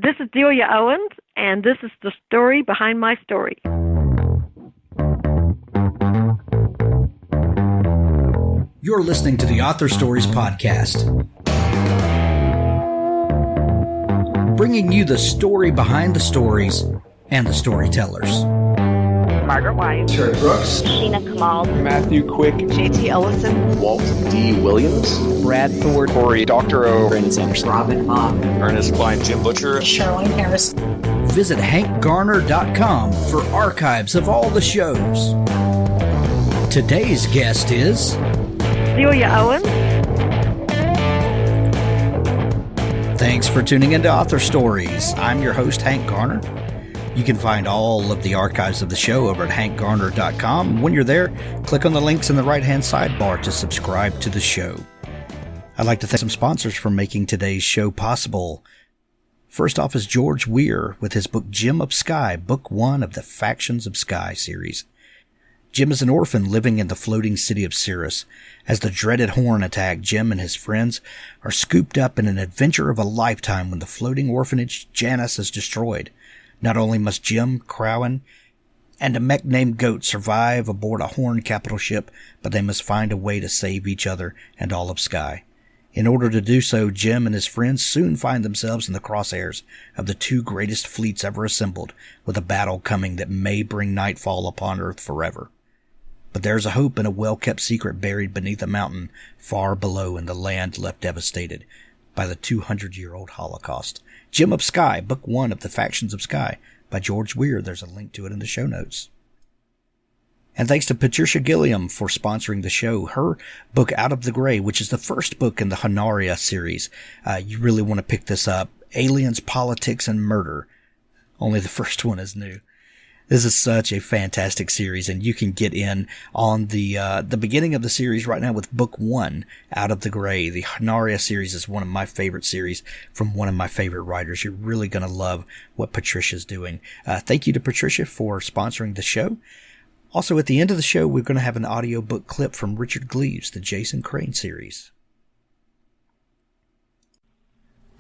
This is Delia Owens, and this is the story behind my story. You're listening to the Author Stories Podcast, bringing you the story behind the stories and the storytellers. Margaret White, Terry Brooks, Sheena Kamal, Matthew Quick, JT Ellison, Walt D. Williams, Brad Thor, Corey, Dr. O, Brandon Sanders, Robin Mock, Ernest Klein, Jim Butcher, Sherwin Harris. Visit hankgarner.com for archives of all the shows. Today's guest is Delia Owens. Thanks for tuning into Author Stories. I'm your host, Hank Garner. You can find all of the archives of the show over at hankgarner.com. When you're there, click on the links in the right-hand sidebar to subscribe to the show. I'd like to thank some sponsors for making today's show possible. First off is George Weir with his book Gem of Sky, Book 1 of the Factions of Sky series. Jim is an orphan living in the floating city of Cirrus. As the dreaded Horn attack, Jim and his friends are scooped up in an adventure of a lifetime when the floating orphanage Janus is destroyed. Not only must Jim, Crowan, and a mech named Goat survive aboard a Horn capital ship, but they must find a way to save each other and all of Sky. In order to do so, Jim and his friends soon find themselves in the crosshairs of the two greatest fleets ever assembled, with a battle coming that may bring nightfall upon Earth forever. But there's a hope and a well-kept secret buried beneath a mountain far below in the land left devastated by the 200-year-old Holocaust. Gem of Sky, Book 1 of the Factions of Sky by George Weir. There's a link to it in the show notes. And thanks to Patricia Gilliam for sponsoring the show. Her book, Out of the Gray, which is the first book in the Honaria series. You really want to pick this up. Aliens, Politics, and Murder. Only the first one is new. This is such a fantastic series, and you can get in on the beginning of the series right now with Book 1, Out of the Gray. The Honaria series is one of my favorite series from one of my favorite writers. You're really going to love what Patricia's doing. Thank you to Patricia for sponsoring the show. Also, at the end of the show, we're going to have an audiobook clip from Richard Gleaves, the Jason Crane series.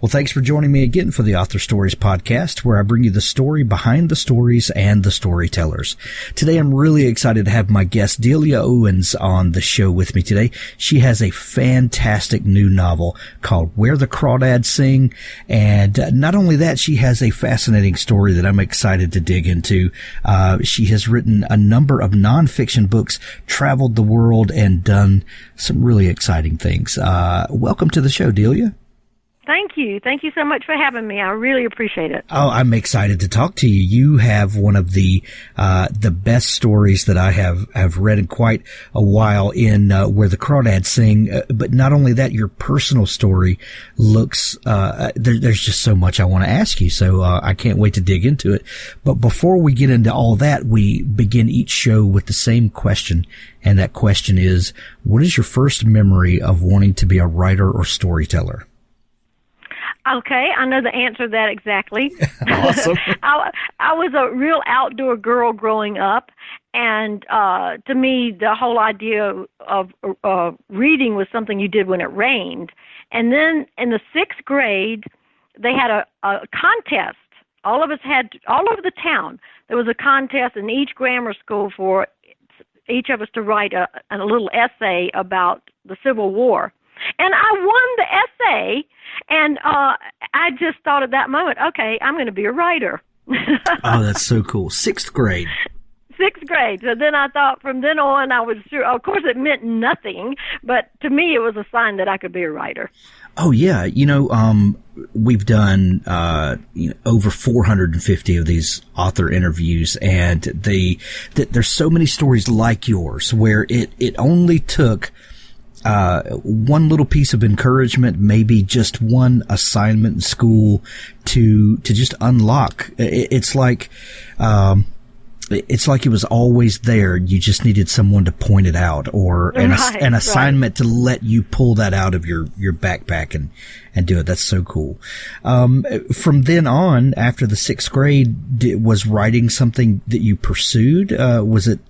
Well, thanks for joining me again for the Author Stories Podcast, where I bring you the story behind the stories and the storytellers. Today, I'm really excited to have my guest, Delia Owens, on the show with me today. She has a fantastic new novel called Where The Crawdads Sing, and not only that, she has a fascinating story that I'm excited to dig into. She has written a number of nonfiction books, traveled the world, and done some really exciting things. Welcome to the show, Delia. Thank you. Thank you so much for having me. I really appreciate it. Oh, I'm excited to talk to you. You have one of the best stories that I have read in quite a while in Where the Crawdads Sing. But not only that, your personal story looks, there's just so much I want to ask you. So, I can't wait to dig into it. But before we get into all that, we begin each show with the same question. And that question is, what is your first memory of wanting to be a writer or storyteller? Okay, I know the answer to that exactly. Awesome. I was a real outdoor girl growing up, and to me, the whole idea of reading was something you did when it rained. And then in the 6th grade, they had a contest. All of us had, all over the town, there was a contest in each grammar school for each of us to write a little essay about the Civil War. And I won the essay, and I just thought at that moment, okay, I'm going to be a writer. Oh, that's so cool. 6th grade. 6th grade. So then I thought from then on I was sure, of course it meant nothing, but to me it was a sign that I could be a writer. Oh, yeah. We've done over 450 of these author interviews, and there's so many stories like yours where it only took one little piece of encouragement, maybe just one assignment in school to just unlock. It's like it was always there. You just needed someone to point it out, or an assignment to let you pull that out of your backpack and do it. That's so cool. From then on, after the 6th grade, was writing something that you pursued? Was it,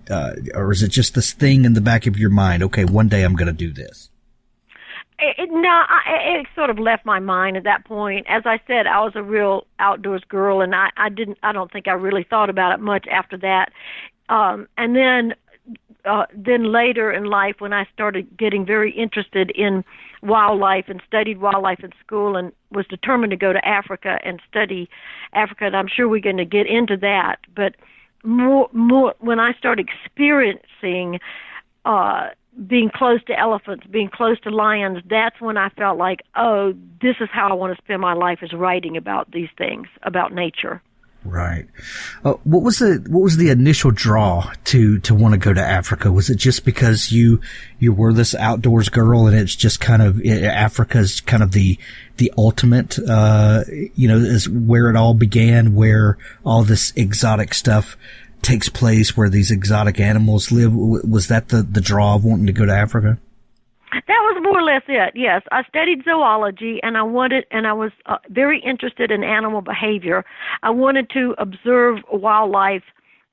or is it just this thing in the back of your mind? Okay, one day I'm going to do this. It sort of left my mind at that point. As I said, I was a real outdoors girl, and I don't think I really thought about it much after that. And then later in life, when I started getting very interested in wildlife and studied wildlife in school, and was determined to go to Africa and study Africa, and I'm sure we're going to get into that. But more when I started experiencing being close to elephants, being close to lions, that's when I felt like, oh, this is how I want to spend my life, is writing about these things, about nature. Right. What was the initial draw to want to go to Africa? Was it just because you were this outdoors girl, and it's just kind of Africa's kind of the ultimate, is where it all began, where all this exotic stuff takes place, where these exotic animals live? Was that the draw of wanting to go to Africa? That was more or less it, yes. I studied zoology, and I was very interested in animal behavior. I wanted to observe wildlife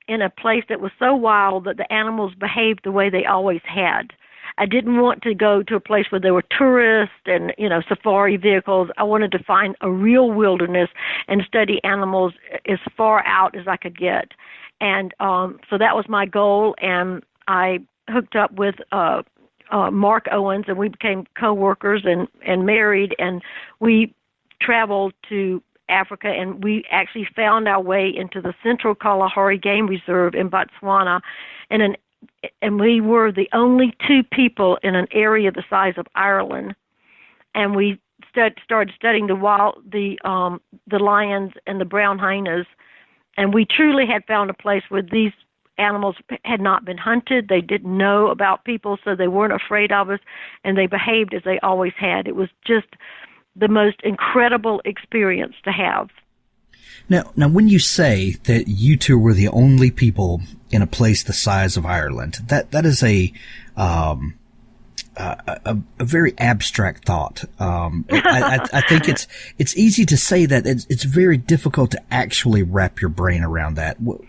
in a place that was so wild that the animals behaved the way they always had. I didn't want to go to a place where there were tourists and, safari vehicles. I wanted to find a real wilderness and study animals as far out as I could get. And so that was my goal, and I hooked up with Mark Owens, and we became co-workers and married, and we traveled to Africa, and we actually found our way into the Central Kalahari Game Reserve in Botswana, and we were the only two people in an area the size of Ireland, and we started studying the lions and the brown hyenas, and we truly had found a place where these animals had not been hunted. They didn't know about people, so they weren't afraid of us, and they behaved as they always had. It was just the most incredible experience to have. Now, when you say that you two were the only people in a place the size of Ireland, that is a very abstract thought. I think it's easy to say that. It's very difficult to actually wrap your brain around that. What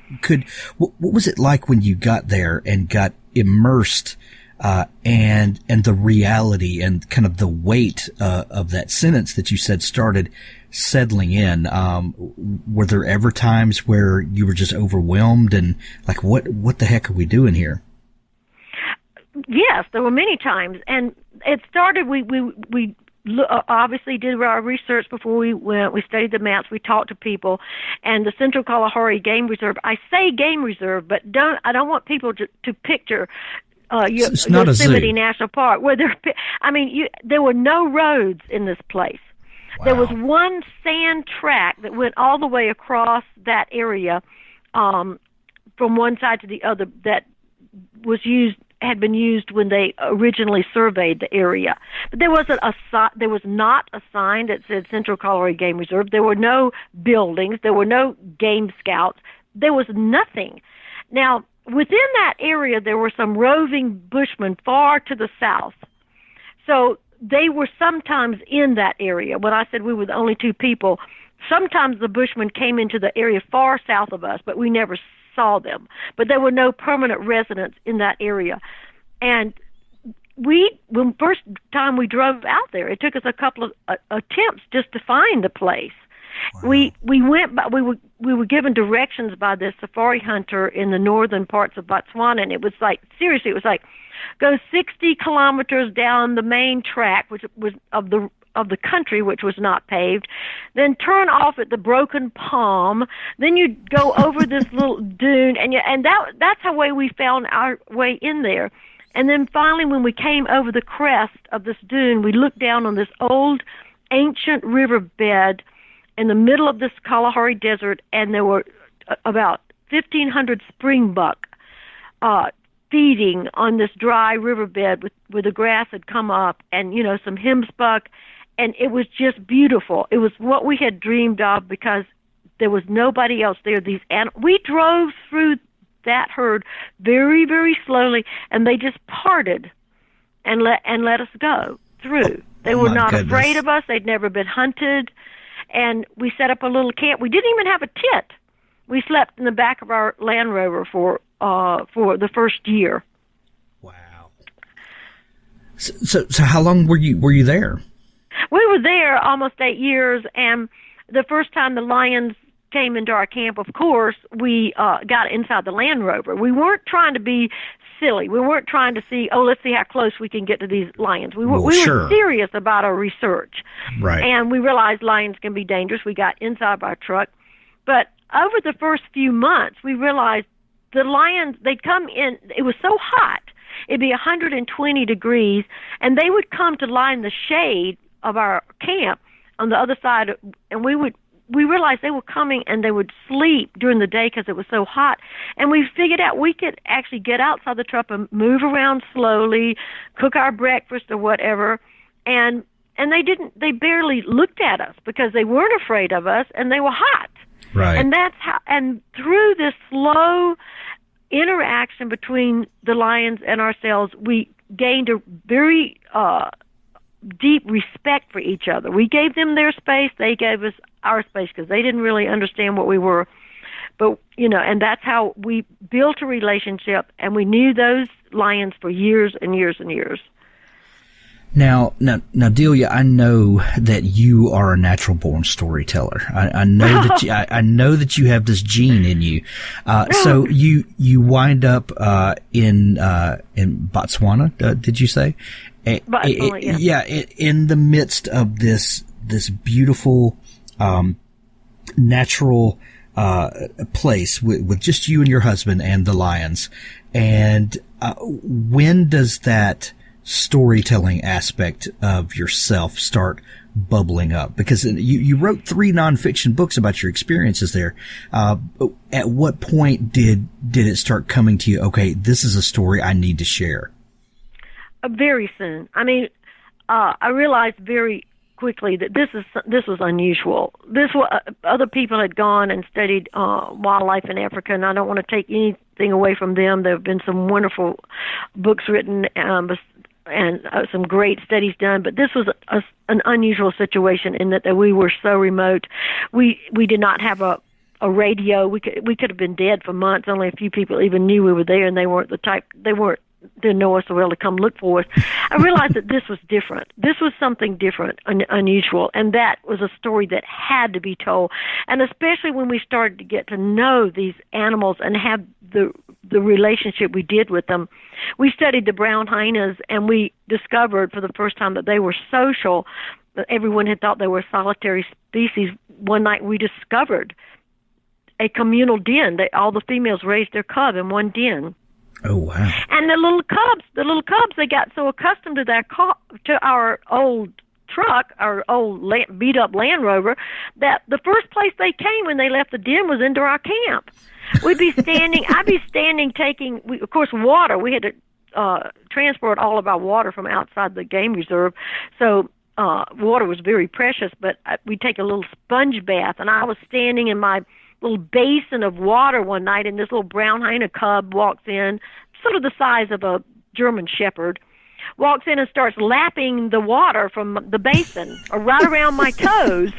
was it like when you got there and got immersed, and the reality and kind of the weight of that sentence that you said started settling in? Were there ever times where you were just overwhelmed and like, what the heck are we doing here? Yes, there were many times, and it started. We obviously did our research before we went. We studied the maps. We talked to people, and the Central Kalahari Game Reserve. I say game reserve, but I don't want people to picture Yosemite National Park where there were no roads in this place. Wow. There was one sand track that went all the way across that area, from one side to the other, that had been used when they originally surveyed the area. But there was not a sign that said Central Kalahari Game Reserve. There were no buildings. There were no game scouts. There was nothing. Now, within that area, there were some roving bushmen far to the south. So they were sometimes in that area. When I said we were the only two people, sometimes the bushmen came into the area far south of us, but we never saw them. But there were no permanent residents in that area. And when first time we drove out there, it took us a couple of attempts just to find the place. Wow. We were given directions by this safari hunter in the northern parts of Botswana, and it was like, seriously, it was like, go 60 kilometers down the main track, which was of the country, which was not paved, then turn off at the Broken Palm, then you go over this little dune, and that's how we found our way in there. And then finally, when we came over the crest of this dune, we looked down on this old, ancient riverbed in the middle of this Kalahari Desert, and there were about 1,500 springbuck feeding on this dry riverbed where the grass had come up, and some hemsbuck. And it was just beautiful. It was what we had dreamed of because there was nobody else there. We drove through that herd very, very slowly, and they just parted and let us go through. They were not afraid of us. They'd never been hunted. And we set up a little camp. We didn't even have a tent. We slept in the back of our Land Rover for the first year. Wow. So how long were you there? We were there almost 8 years, and the first time the lions came into our camp, of course, we got inside the Land Rover. We weren't trying to be silly. We weren't trying to see, let's see how close we can get to these lions. We were serious about our research. Right. And we realized lions can be dangerous. We got inside of our truck. But over the first few months, we realized the lions, they'd come in, it was so hot, it'd be 120 degrees, and they would come to lie in the shade of our camp on the other side, and we realized they were coming and they would sleep during the day because it was so hot. And we figured out we could actually get outside the truck and move around slowly, cook our breakfast or whatever. And they barely looked at us because they weren't afraid of us and they were hot. Right. And that's how, and through this slow interaction between the lions and ourselves, we gained a very deep respect for each other. We gave them their space, they gave us our space because they didn't really understand what we were. But, and that's how we built a relationship, and we knew those lions for years and years and years. Now, Delia, I know that you are a natural-born storyteller. I know that I know that you have this gene in you. So you wind up in Botswana, did you say? Botswana, yeah. In the midst of this beautiful natural place with just you and your husband and the lions. And when does that storytelling aspect of yourself start bubbling up? Because you wrote 3 nonfiction books about your experiences there. At what point did it start coming to you, okay, this is a story I need to share? Very soon. I mean, I realized very quickly that this was unusual. Other people had gone and studied wildlife in Africa, and I don't want to take anything away from them. There have been some wonderful books written and some great studies done, but this was an unusual situation in that we were so remote. We did not have a radio. We could have been dead for months. Only a few people even knew we were there, and they weren't the type. Didn't know us so well to come look for us. I realized that this was different. This was something different, unusual, and that was a story that had to be told. And especially when we started to get to know these animals and have the relationship we did with them. We studied the brown hyenas, and we discovered for the first time that they were social. Everyone had thought they were solitary species. One night we discovered a communal den. All the females raised their cub in one den. Oh, wow. And the little cubs, they got so accustomed to our old truck, our old beat-up Land Rover, that the first place they came when they left the den was into our camp. I'd be standing taking, of course, water. We had to transport all of our water from outside the game reserve, so water was very precious, but we'd take a little sponge bath, and I was standing in my little basin of water one night, and this little brown hyena cub walks in, sort of the size of a German shepherd, walks in and starts lapping the water from the basin right around my toes.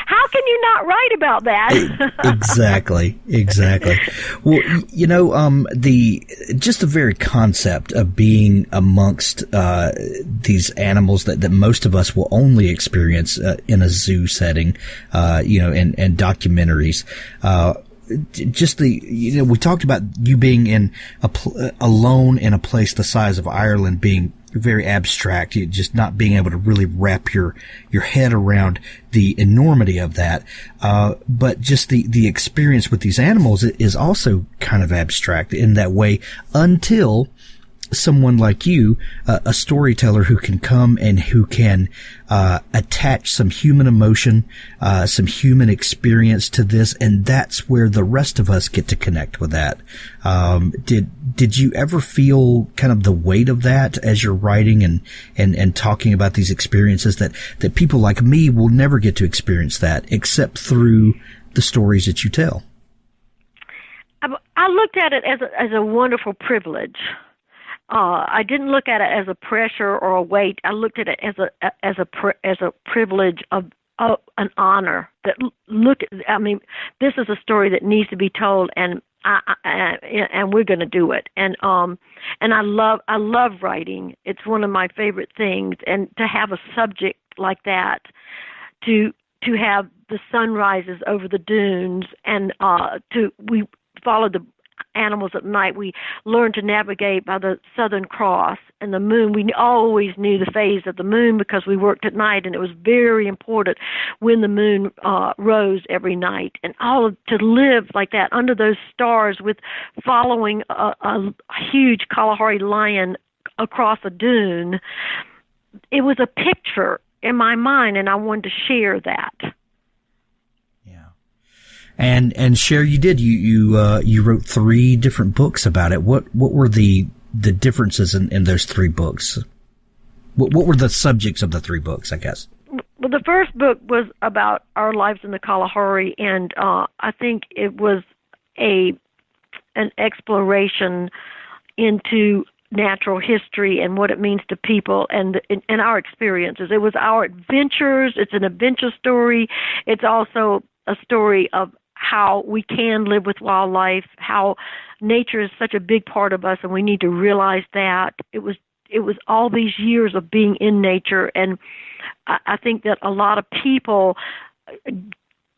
How can you not write about that? Exactly. Well, the very concept of being amongst these animals that most of us will only experience in a zoo setting, and documentaries. We talked about you being in alone in a place the size of Ireland, being very abstract, just not being able to really wrap your head around the enormity of that. But just the experience with these animals is also kind of abstract in that way until someone like you, a storyteller who can come and who can attach some human emotion, some human experience to this, and that's where the rest of us get to connect with that. Did you ever feel kind of the weight of that as you're writing and talking about these experiences that people like me will never get to experience that except through the stories that you tell? I looked at it as a wonderful privilege. I didn't look at it as a pressure or a weight. I looked at it as a privilege of an honor. This is a story that needs to be told, and and we're going to do it. And I love writing. It's one of my favorite things. And to have a subject like that, to have the sunrises over the dunes, and we follow the animals at night. We learn to navigate by the Southern Cross and the moon. We always knew the phase of the moon because we worked at night, and it was very important when the moon rose every night. And to live like that under those stars, with following a huge Kalahari lion across a dune, it was a picture in my mind, and I wanted to share that. And Cher, you did. You wrote 3 different books about it. What were the differences in those 3 books? What were the subjects of the 3 books, I guess? Well, the first book was about our lives in the Kalahari, and I think it was an exploration into natural history and what it means to people and our experiences. It was our adventures. It's an adventure story. It's also a story of how we can live with wildlife, how nature is such a big part of us, and we need to realize that. It was all these years of being in nature, and I think that a lot of people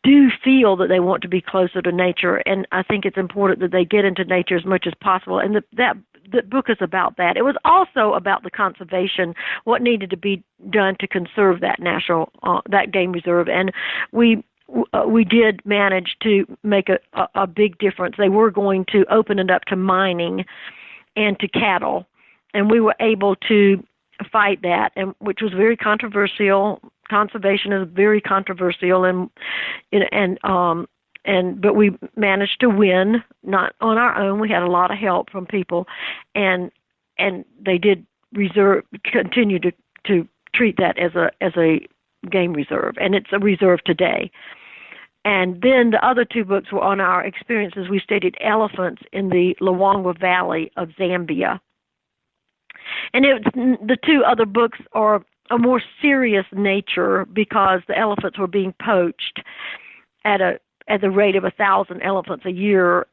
do feel that they want to be closer to nature, and I think it's important that they get into nature as much as possible, and the book is about that. It was also about the conservation, what needed to be done to conserve that that game reserve, and we did manage to make a big difference. They were going to open it up to mining and to cattle, and we were able to fight that, and which was very controversial. Conservation is very controversial, but we managed to win, not on our own. We had a lot of help from people, and they did continue to treat that as a game reserve, and it's a reserve today. And then the other 2 books were on our experiences. We studied elephants in the Luangwa Valley of Zambia. And the 2 other books are a more serious nature because the elephants were being poached at the rate of 1,000 elephants a year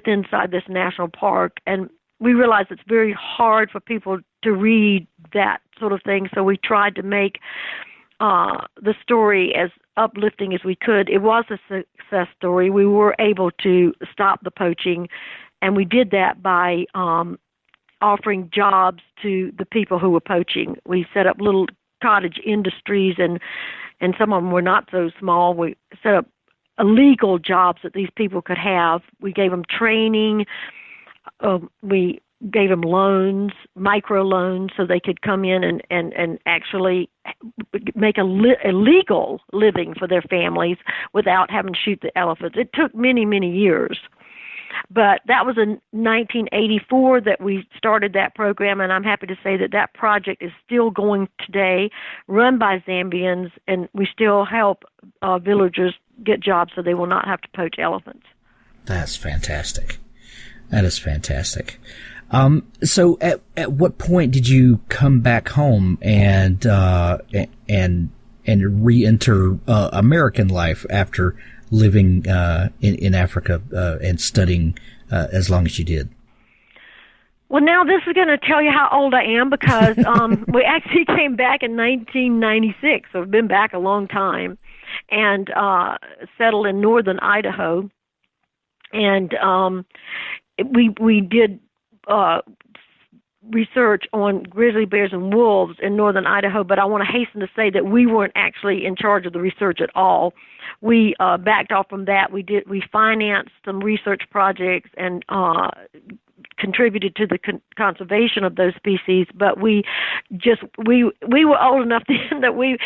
inside this national park. And we realized it's very hard for people to read that sort of thing, so we tried to make the story as uplifting as we could. It was a success story. We were able to stop the poaching, and we did that by offering jobs to the people who were poaching. We set up little cottage industries, and some of them were not so small. We set up illegal jobs that these people could have. We gave them training. We gave them loans, micro loans, so they could come in and actually make a legal living for their families without having to shoot the elephants. It took many, many years. But that was in 1984 that we started that program, and I'm happy to say that project is still going today, run by Zambians, and we still help villagers get jobs so they will not have to poach elephants. That's fantastic. That is fantastic. So at what point did you come back home and re-enter American life after living in Africa and studying as long as you did? Well, now this is going to tell you how old I am because we actually came back in 1996, so we've been back a long time, and settled in northern Idaho, and we did research on grizzly bears and wolves in northern Idaho, but I want to hasten to say that we weren't actually in charge of the research at all. We backed off from that. We financed some research projects and contributed to the conservation of those species, but we were old enough then that we'd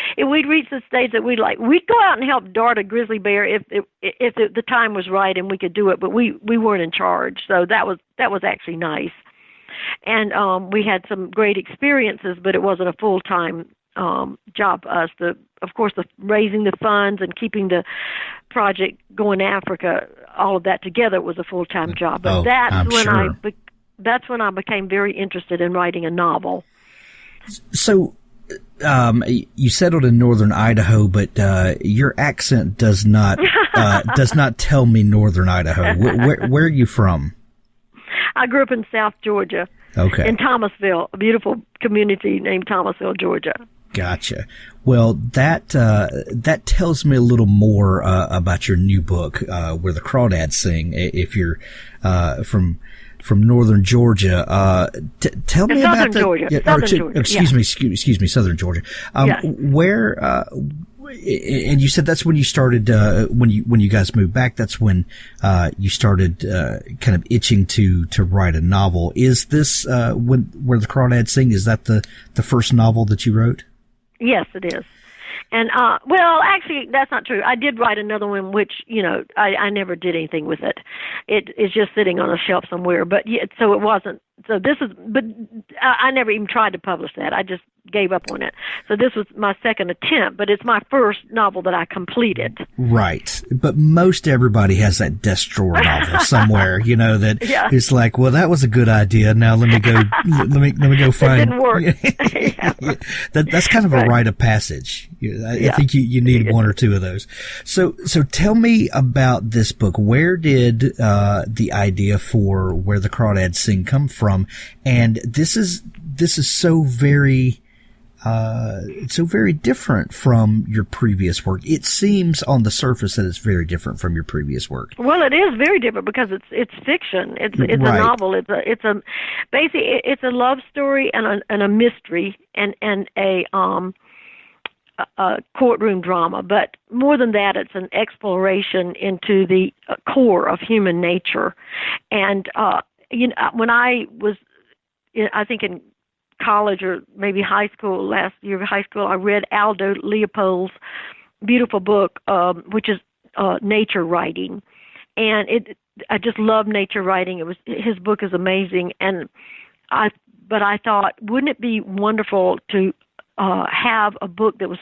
reached the stage that we'd go out and help dart a grizzly bear if the time was right and we could do it, but we weren't in charge. So that was actually nice. And we had some great experiences, but it wasn't a full-time job for us. Of course, raising the funds and keeping the project going to Africa, all of that together was a full-time job. But that's when I became very interested in writing a novel. So you settled in northern Idaho, but your accent does not tell me northern Idaho. Where are you from? I grew up in South Georgia. Okay. In Thomasville, a beautiful community named Thomasville, Georgia. Gotcha. Well, that tells me a little more about your new book, Where The Crawdads Sing. If you're from northern Georgia, tell me about Georgia. Excuse me, southern Georgia. Where? And you said that's when you started. When you guys moved back, that's when you started kind of itching to write a novel. Is this Where The Crawdads Sing? Is that the first novel that you wrote? Yes, it is. And, well, actually, that's not true. I did write another one, which, I never did anything with it. It is just sitting on a shelf somewhere. But, yeah, so it wasn't. So this is, but I never even tried to publish that. I just gave up on it. So this was my second attempt, but it's my first novel that I completed. Right. But most everybody has that desk drawer novel somewhere, that is like, well, that was a good idea. Now let me go find. It didn't work. That's kind of a rite of passage. I think you need one or two of those. So tell me about this book. Where did the idea for Where the Crawdads Sing come from? And this is so very different from your previous work. It seems on the surface that it's very different from your previous work. Well, it is very different because it's fiction. It's right. A novel. It's a love story and a mystery and a courtroom drama. But more than that, it's an exploration into the core of human nature. And when I was, I think in college or maybe high school, last year of high school, I read Aldo Leopold's beautiful book, which is nature writing. And I just love nature writing. His book is amazing. But I thought, wouldn't it be wonderful to have a book that was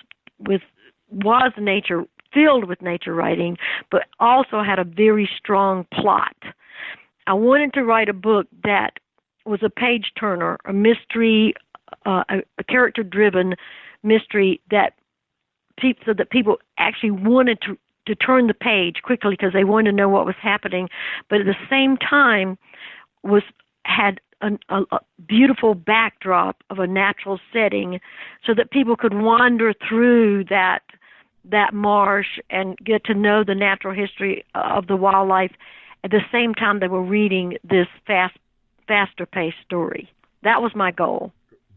nature, filled with nature writing, but also had a very strong plot. I wanted to write a book that was a page turner, a mystery, a character-driven mystery so that people actually wanted to turn the page quickly because they wanted to know what was happening, but at the same time had a beautiful backdrop of a natural setting so that people could wander through that marsh and get to know the natural history of the wildlife. At the same time, they were reading this faster-paced story. That was my goal.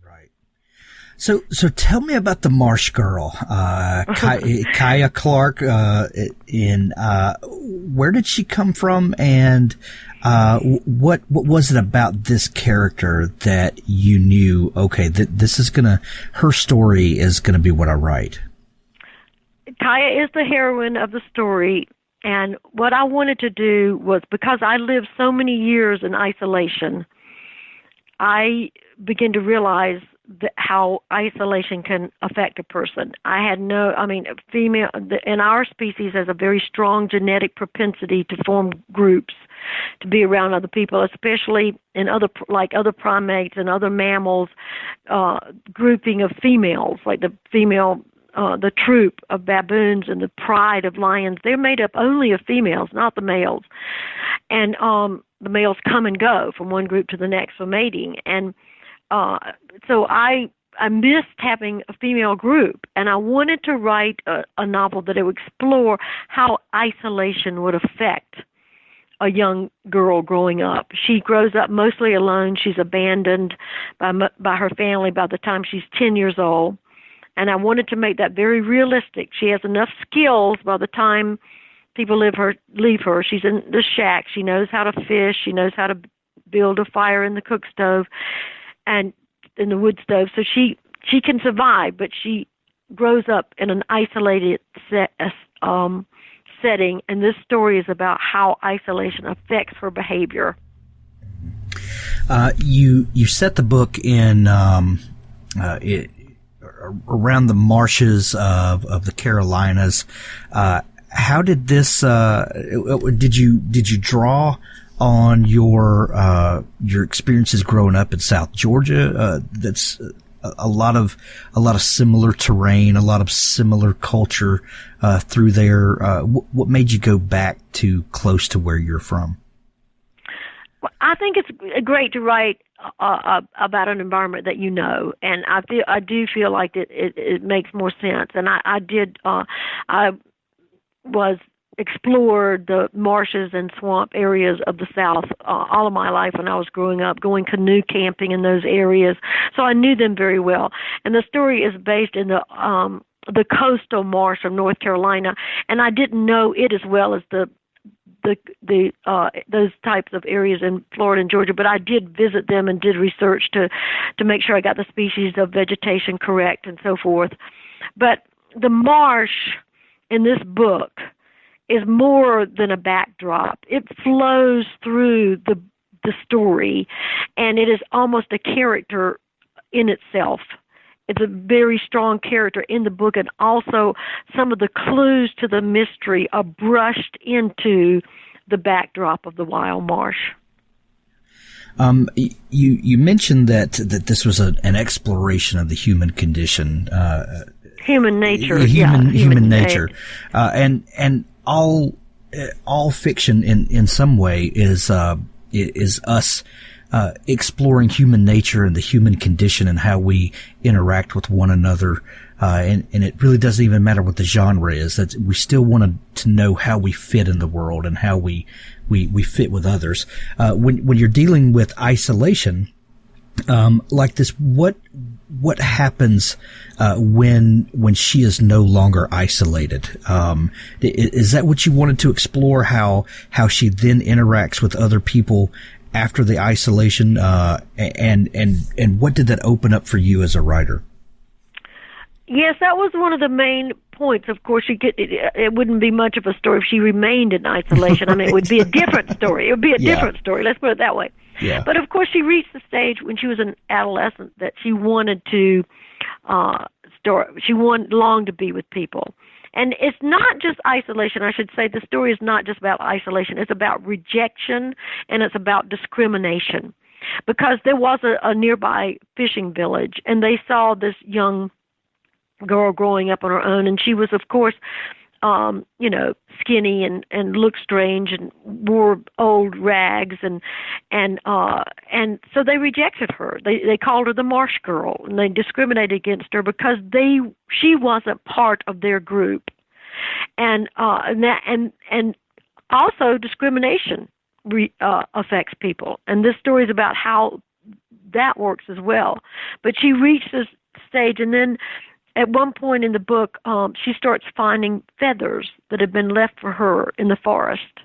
Right. So tell me about the Marsh Girl, Kaya Clark. Where did she come from, and what was it about this character that you knew? Okay, this is her story is gonna be what I write. Kaya is the heroine of the story. And what I wanted to do was, because I lived so many years in isolation, I began to realize how isolation can affect a person. Female in our species has a very strong genetic propensity to form groups, to be around other people, especially in other primates and other mammals, grouping of females, like the female. The troop of baboons and the pride of lions, they're made up only of females, not the males. And the males come and go from one group to the next for mating. And so I missed having a female group, and I wanted to write a novel that would explore how isolation would affect a young girl growing up. She grows up mostly alone. She's abandoned by her family by the time she's 10 years old. And I wanted to make that very realistic. She has enough skills by the time people leave her. She's in the shack. She knows how to fish. She knows how to build a fire in the cook stove and in the wood stove. So she can survive, but she grows up in an isolated setting. And this story is about how isolation affects her behavior. You set the book in around the marshes of the Carolinas. How did this? Did you draw on your experiences growing up in South Georgia? a lot of similar terrain, a lot of similar culture through there. What made you go back to close to where you're from? Well, I think it's great to write about an environment that you know, and I do feel like it makes more sense. And I explored the marshes and swamp areas of the South all of my life when I was growing up, going canoe camping in those areas. So I knew them very well. And the story is based in the coastal marsh of North Carolina, and I didn't know it as well as those types of areas in Florida and Georgia, but I did visit them and did research to make sure I got the species of vegetation correct and so forth. But the marsh in this book is more than a backdrop. It flows through the story, and it is almost a character in itself. It's a very strong character in the book, and also some of the clues to the mystery are brushed into the backdrop of the wild marsh. You mentioned that this was an exploration of the human condition, human nature, human nature, and all fiction in some way is us exploring human nature and the human condition and how we interact with one another. And it really doesn't even matter what the genre is. That we still want to know how we fit in the world and how we fit with others. When you're dealing with isolation, like this, what happens when she is no longer isolated? Is that what you wanted to explore? How she then interacts with other people after the isolation, and what did that open up for you as a writer? Yes, that was one of the main points. Of course, it wouldn't be much of a story if she remained in isolation. I mean, it would be a different story. It would be a different story. Let's put it that way. Yeah. But of course, she reached the stage when she was an adolescent that she wanted to longed to be with people. And it's not just isolation. I should say the story is not just about isolation. It's about rejection, and it's about discrimination. Because there was a nearby fishing village, and they saw this young girl growing up on her own, and she was, of course, skinny and looked strange and wore old rags, and so they rejected her. They called her the Marsh Girl, and they discriminated against her because she wasn't part of their group, and also discrimination affects people, and this story is about how that works as well. But she reached this stage, and then at one point in the book, she starts finding feathers that have been left for her in the forest.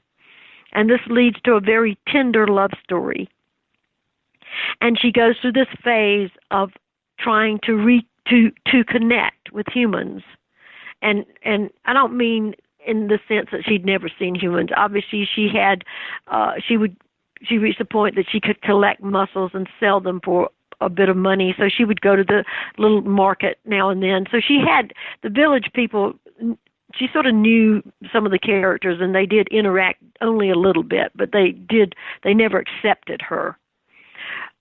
And this leads to a very tender love story. And she goes through this phase of trying to connect with humans. And I don't mean in the sense that she'd never seen humans. Obviously, she reached the point that she could collect mussels and sell them for a bit of money, so she would go to the little market now and then. So she had the village people, she sort of knew some of the characters, and they did interact only a little bit, but they never accepted her.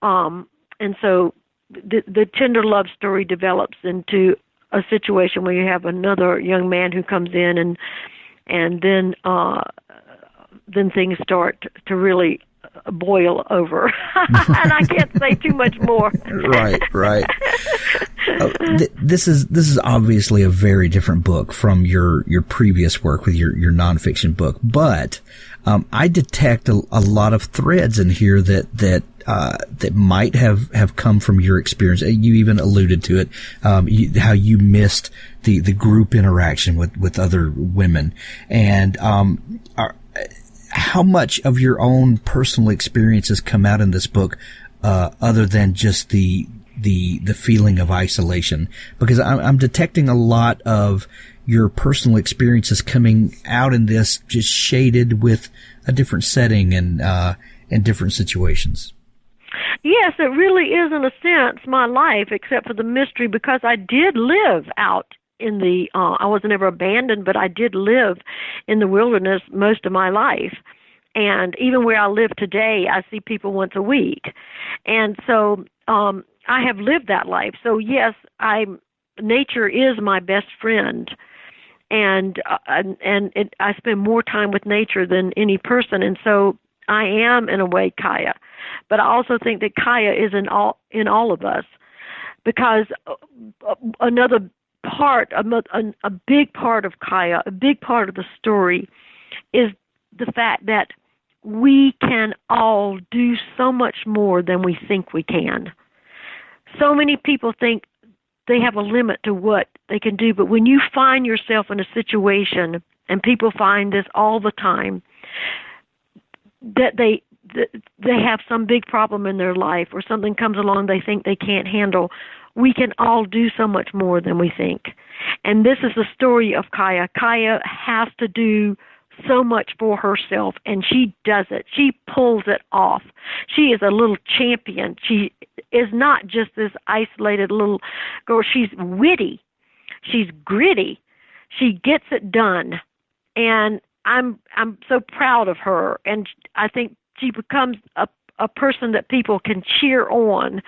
And so the tender love story develops into a situation where you have another young man who comes in, and then things start to really boil over. And I can't say too much more. Right. This is obviously a very different book from your previous work with your nonfiction book, but I detect a lot of threads in here that might have come from your experience. You even alluded to it, how you missed the group interaction with other women, and how much of your own personal experiences come out in this book, other than just the feeling of isolation? Because I'm detecting a lot of your personal experiences coming out in this, just shaded with a different setting and different situations. Yes, it really is, in a sense, my life, except for the mystery, because I did live out in the, I wasn't ever abandoned, but I did live in the wilderness most of my life. And even where I live today, I see people once a week. And so I have lived that life. So yes, nature is my best friend, and I spend more time with nature than any person, and so I am in a way Kaya. But I also think that Kaya is in all of us, because another part, a big part of Kaya, a big part of the story, is the fact that we can all do so much more than we think we can. So many people think they have a limit to what they can do, but when you find yourself in a situation, and people find this all the time, that they have some big problem in their life, or something comes along they think they can't handle, we can all do so much more than we think. And this is the story of Kaya. Kaya has to do so much for herself, and she does it. She pulls it off. She is a little champion. She is not just this isolated little girl. She's witty. She's gritty. She gets it done. And I'm so proud of her. And I think she becomes a person that people can cheer on.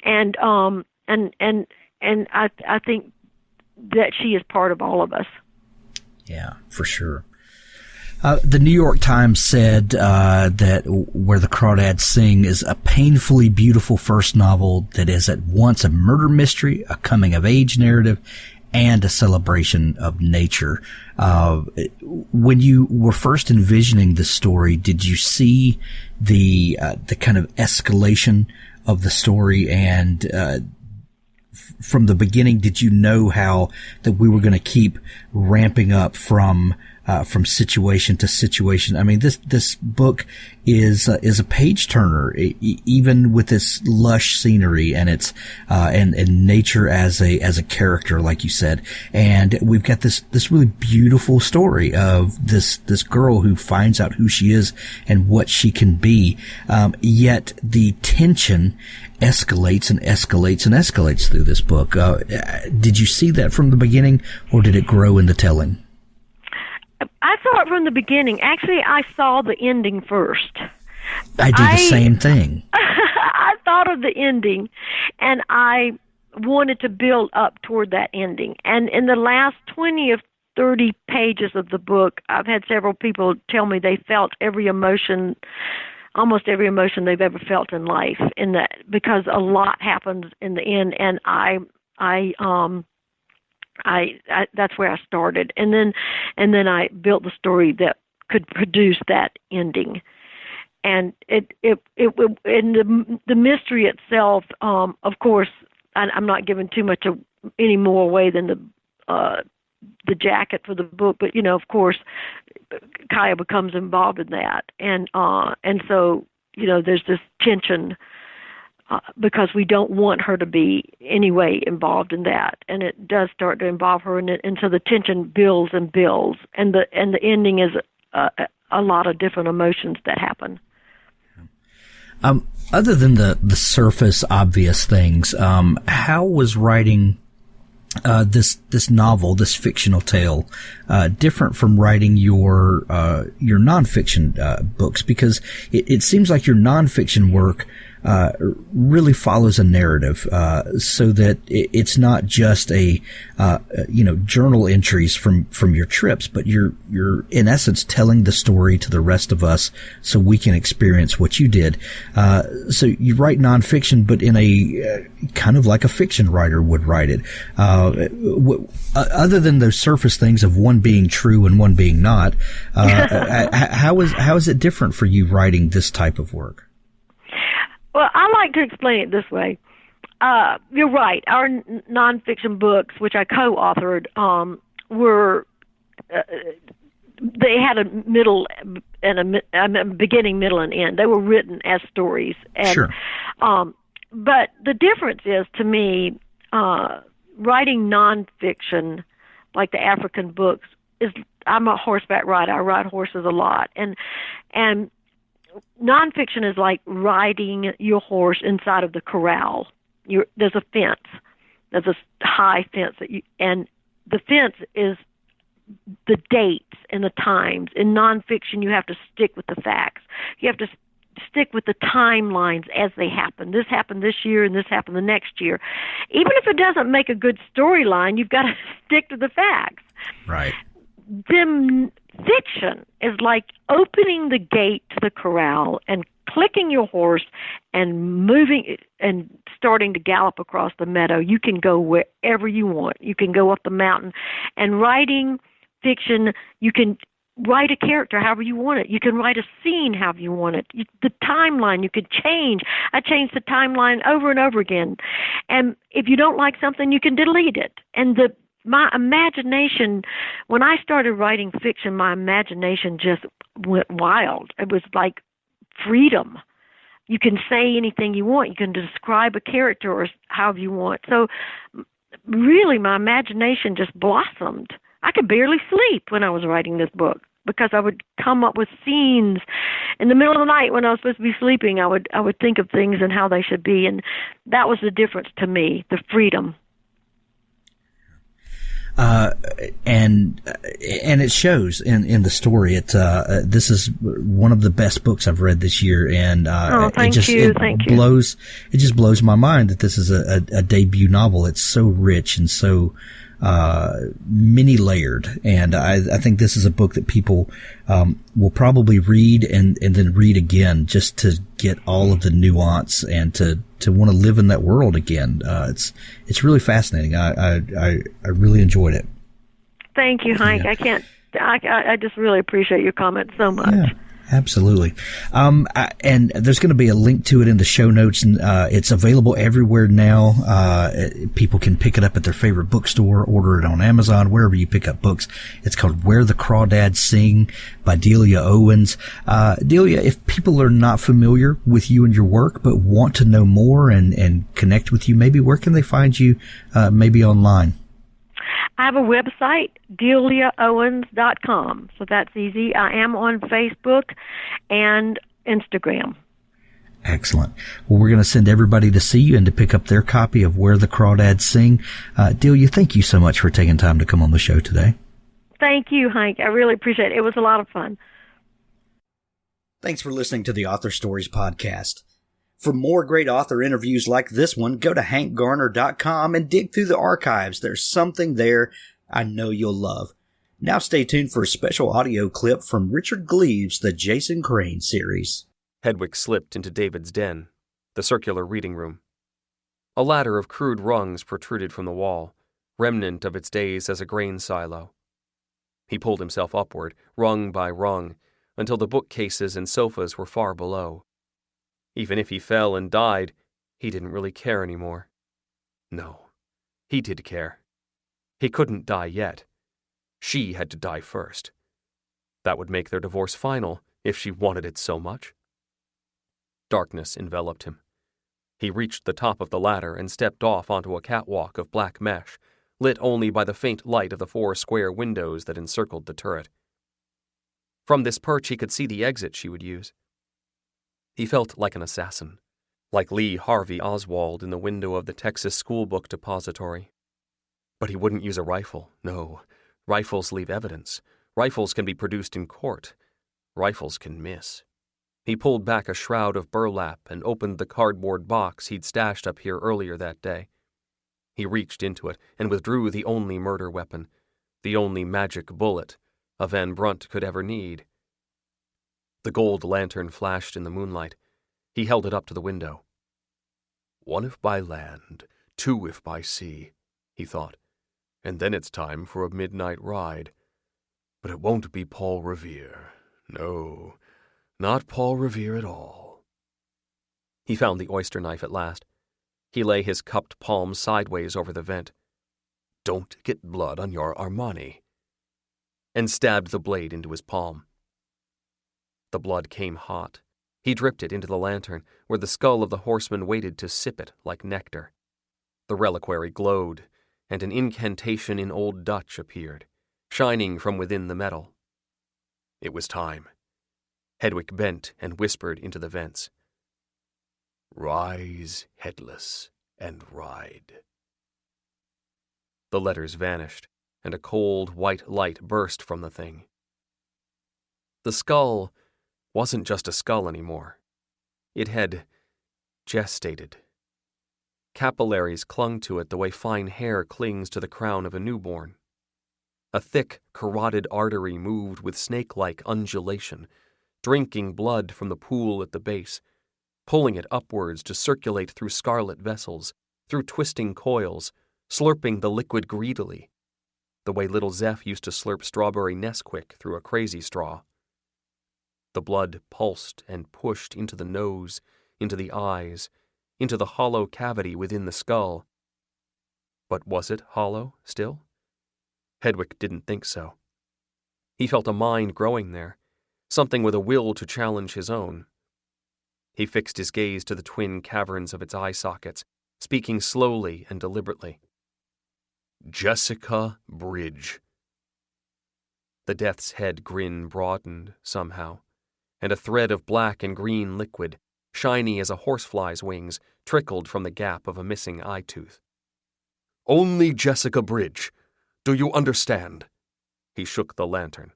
And I think that she is part of all of us. Yeah, for sure. The New York Times said that Where the Crawdads Sing is a painfully beautiful first novel that is at once a murder mystery, a coming-of-age narrative, and a celebration of nature. When you were first envisioning the story, did you see the kind of escalation of the story? And from the beginning, did you know how that we were going to keep ramping up from situation to situation? I mean, this book is a page turner, even with this lush scenery and its and nature as a character, like you said. And we've got this really beautiful story of this girl who finds out who she is and what she can be. Yet the tension escalates and escalates and escalates through this book. Did you see that from the beginning, or did it grow in the telling? I saw it from the beginning. Actually, I saw the ending first. I do the same thing. I thought of the ending, and I wanted to build up toward that ending. And in the last 20 or 30 pages of the book, I've had several people tell me they felt every emotion, almost every emotion they've ever felt in life, in that, because a lot happens in the end. And I that's where I started, and then I built the story that could produce that ending, and it and the mystery itself. Of course, I'm not giving too much any more away than the jacket for the book, but of course, Kaya becomes involved in that, and so there's this tension. Because we don't want her to be anyway involved in that, and it does start to involve her, and so the tension builds and builds, and the ending is a lot of different emotions that happen. Other than the surface obvious things, how was writing this novel, this fictional tale, different from writing your nonfiction books? Because it seems like your nonfiction work really follows a narrative, so that it's not just a journal entries from your trips, but you're in essence telling the story to the rest of us so we can experience what you did. So you write nonfiction, but in a kind of like a fiction writer would write it. Other than those surface things of one being true and one being not, how is it different for you writing this type of work? Well, I like to explain it this way. You're right. Our nonfiction books, which I co-authored, were they had a middle and a beginning, middle, and end. They were written as stories. And, sure. But the difference is, to me, writing nonfiction, like the African books, I'm a horseback rider. I ride horses a lot, and nonfiction is like riding your horse inside of the corral. There's a fence. There's a high fence and the fence is the dates and the times. In nonfiction, you have to stick with the facts. You have to stick with the timelines as they happen. This happened this year and this happened the next year. Even if it doesn't make a good storyline, you've got to stick to the facts. Right. Then fiction is like opening the gate to the corral and clicking your horse and moving and starting to gallop across the meadow. You can go wherever you want. You can go up the mountain. And writing fiction, you can write a character however you want it. You can write a scene however you want it. The timeline you could change. I changed the timeline over and over again. And if you don't like something, you can delete it. And my imagination, when I started writing fiction, my imagination just went wild. It was like freedom. You can say anything you want. You can describe a character or however you want. So really, my imagination just blossomed. I could barely sleep when I was writing this book because I would come up with scenes in the middle of the night when I was supposed to be sleeping. I would think of things and how they should be, and that was the difference to me, the freedom. And it shows in the story. This is one of the best books I've read this year, and thank you. It just blows my mind that this is a debut novel. It's so rich and so many layered, and I think this is a book that people will probably read and then read again just to get all of the nuance and to want to live in that world again. It's really fascinating. I really enjoyed it. Thank you, Hank. Yeah. I just really appreciate your comments so much. Yeah. Absolutely. And there's going to be a link to it in the show notes, and it's available everywhere now. People can pick it up at their favorite bookstore, order it on Amazon, wherever you pick up books. It's called Where the Crawdads Sing by Delia Owens. Delia, if people are not familiar with you and your work but want to know more and connect with you, maybe where can they find you, maybe online? I have a website, DeliaOwens.com, so that's easy. I am on Facebook and Instagram. Excellent. Well, we're going to send everybody to see you and to pick up their copy of Where the Crawdads Sing. Delia, thank you so much for taking time to come on the show today. Thank you, Hank. I really appreciate it. It was a lot of fun. Thanks for listening to the Author Stories podcast. For more great author interviews like this one, go to hankgarner.com and dig through the archives. There's something there I know you'll love. Now stay tuned for a special audio clip from Richard Gleaves' The Jason Crane series. Hedwig slipped into David's den, the circular reading room. A ladder of crude rungs protruded from the wall, remnant of its days as a grain silo. He pulled himself upward, rung by rung, until the bookcases and sofas were far below. Even if he fell and died, he didn't really care anymore. No, he did care. He couldn't die yet. She had to die first. That would make their divorce final, if she wanted it so much. Darkness enveloped him. He reached the top of the ladder and stepped off onto a catwalk of black mesh, lit only by the faint light of the 4 square windows that encircled the turret. From this perch he could see the exit she would use. He felt like an assassin, like Lee Harvey Oswald in the window of the Texas schoolbook depository. But he wouldn't use a rifle. No, rifles leave evidence. Rifles can be produced in court. Rifles can miss. He pulled back a shroud of burlap and opened the cardboard box he'd stashed up here earlier that day. He reached into it and withdrew the only murder weapon, the only magic bullet a Van Brunt could ever need. The gold lantern flashed in the moonlight. He held it up to the window. 1 if by land, 2 if by sea, he thought, and then it's time for a midnight ride. But it won't be Paul Revere. No, not Paul Revere at all. He found the oyster knife at last. He lay his cupped palm sideways over the vent. Don't get blood on your Armani. And stabbed the blade into his palm. The blood came hot. He dripped it into the lantern, where the skull of the horseman waited to sip it like nectar. The reliquary glowed, and an incantation in Old Dutch appeared, shining from within the metal. It was time. Hedwig bent and whispered into the vents. Rise, headless, and ride. The letters vanished, and a cold white light burst from the thing. The skull wasn't just a skull anymore. It had gestated. Capillaries clung to it the way fine hair clings to the crown of a newborn. A thick, carotid artery moved with snake-like undulation, drinking blood from the pool at the base, pulling it upwards to circulate through scarlet vessels, through twisting coils, slurping the liquid greedily, the way little Zeph used to slurp strawberry Nesquik through a crazy straw. The blood pulsed and pushed into the nose, into the eyes, into the hollow cavity within the skull. But was it hollow still? Hedwig didn't think so. He felt a mind growing there, something with a will to challenge his own. He fixed his gaze to the twin caverns of its eye sockets, speaking slowly and deliberately. Jessica Bridge. The death's head grin broadened somehow, and a thread of black and green liquid, shiny as a horsefly's wings, trickled from the gap of a missing eye tooth. Only Jessica Bridge. Do you understand? He shook the lantern.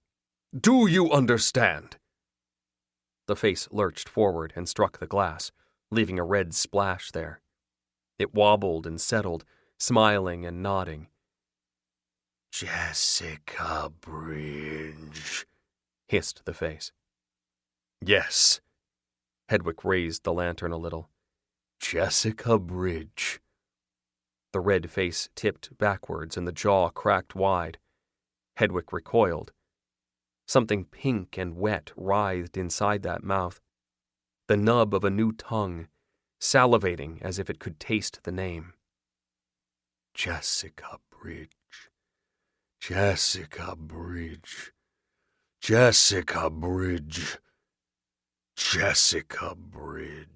Do you understand? The face lurched forward and struck the glass, leaving a red splash there. It wobbled and settled, smiling and nodding. Jessica Bridge, hissed the face. Yes. Hedwig raised the lantern a little. Jessica Bridge. The red face tipped backwards and the jaw cracked wide. Hedwig recoiled. Something pink and wet writhed inside that mouth. The nub of a new tongue, salivating as if it could taste the name. Jessica Bridge. Jessica Bridge. Jessica Bridge. Jessica Bridge.